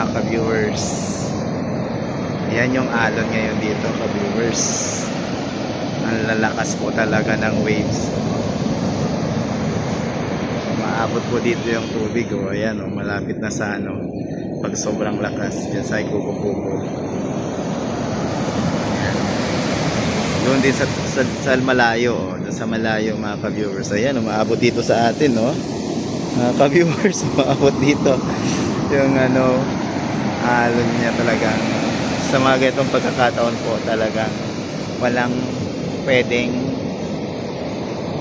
mga ka-viewers. Ayan yung alon ngayon dito, ka-viewers. Ang lalakas po talaga ng waves. Maabot po dito yung tubig. Ayan, malapit na sa pag sobrang lakas dyan sa Kubo-Kubo. Doon din sa malayo, doon sa malayo mga ka-viewers. Ayan, umaabot dito sa atin, no? Mga ka-viewers, umaabot dito yung alon niya talagang sa mga ganitong pagkakataon po talagang walang pwedeng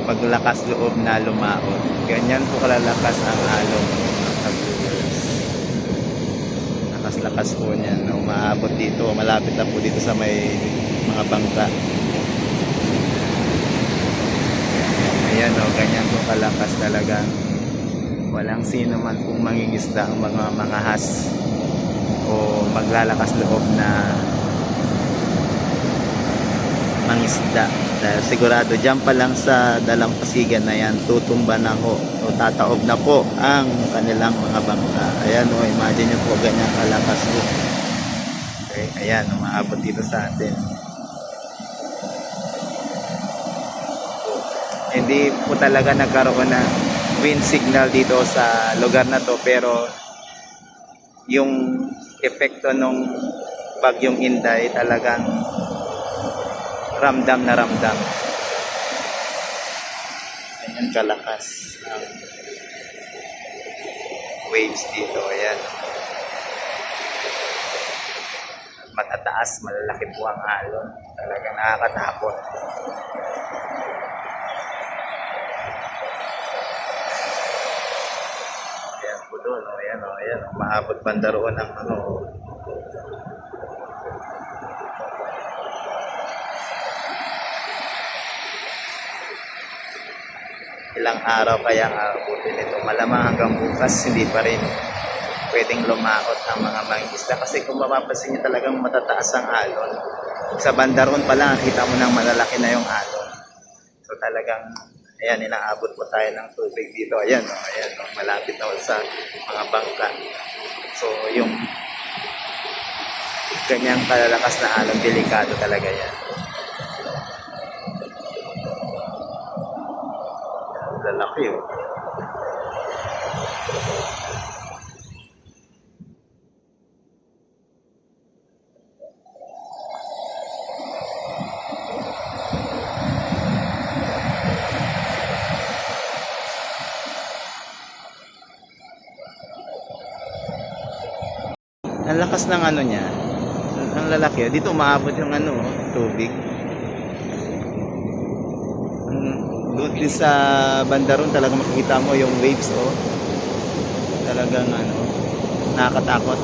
paglakas loob na lumaot. Ganyan po kalalakas ang alon mga ka-viewers. Lakas-lakas po niyan. Umaabot dito, malapit na po dito sa may mga bangka. Ayan ganyan po kalakas talagang walang sino man pong mangingisda ang mga mangahas o maglalakas loob na mangisda. Dahil sigurado dyan pa lang sa dalampasigan na yan, tutumba na ho o tataob na po ang kanilang mga bangka. Ayan imagine nyo po ganyan kalakas po. Okay, ayan umaabot dito sa atin. Hindi po talaga nagkaroon ng wind signal dito sa lugar na to, pero yung epekto nung bagyong Inday talagang ramdam na ramdam. Ganyan kalakas ang waves dito. Ayan. Matataas, malalaki po ang alon. Talagang nakakatakot. Doon, ayan, maabot banda roon ng ilang araw kaya aabutin ito. Malamang hanggang bukas hindi pa rin pwedeng lumaot ang mga mangingisda kasi kung mapapansin niyo talagang matataas ang alon. Sa banda roon pa lang kita mo nang malalaki na yung alon. So talagang ayan, inaabot po tayo ng tubig dito. Ayan, malapit na sa mga bangka. So, yung ganyang kalalakas na alon, delikado talaga yan. Lalaki, oh. Ang lakas ng niya, ang lalaki. Dito umaabot yung tubig. Doon din sa banda ron talagang makikita mo yung waves, talagang nakakatakot.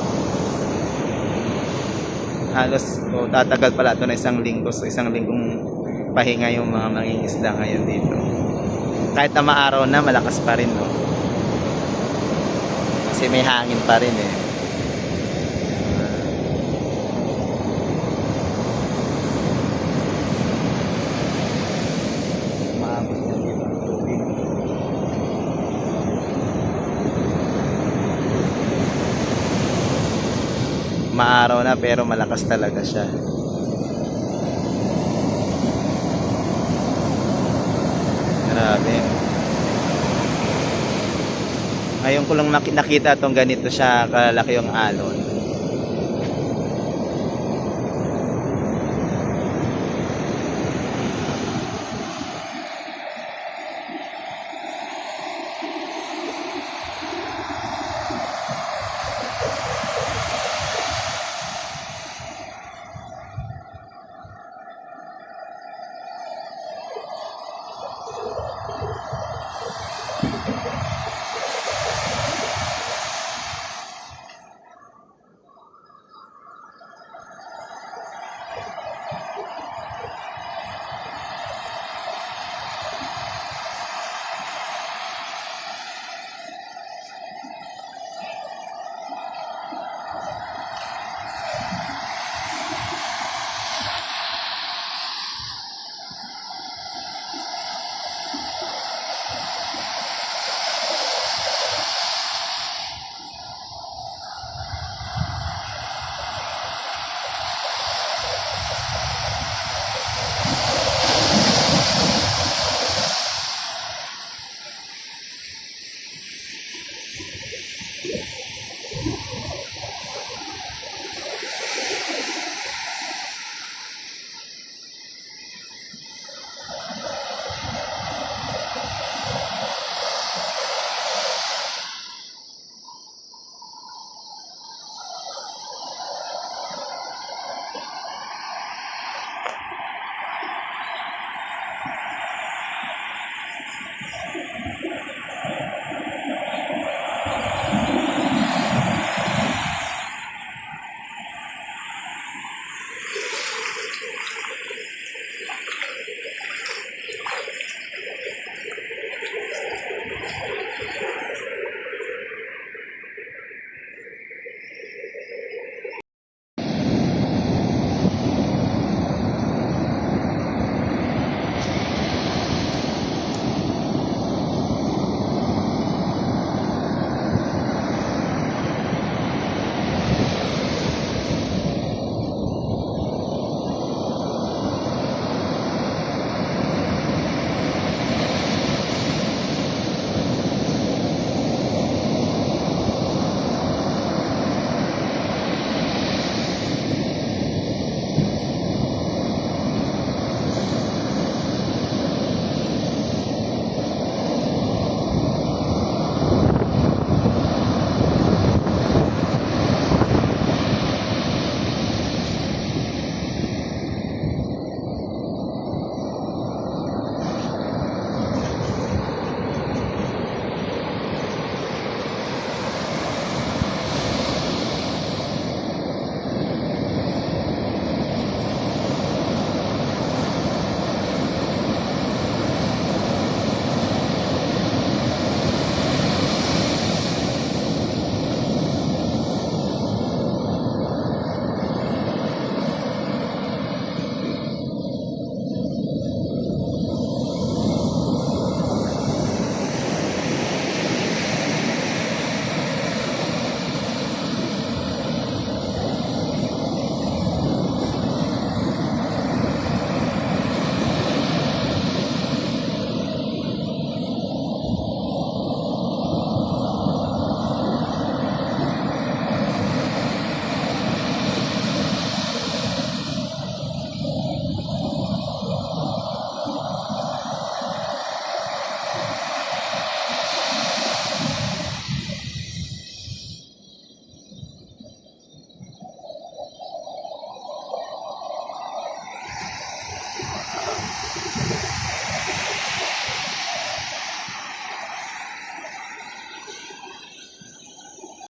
Halos tatagal pala ito na isang linggo. So isang linggong pahinga yung mga mangingisda ngayon dito. Kahit na maaraw na, malakas pa rin, kasi may hangin pa rin maaraw na pero malakas talaga siya. Grabe. Ngayon ko lang nakita itong ganito siya kalalaki yung alon.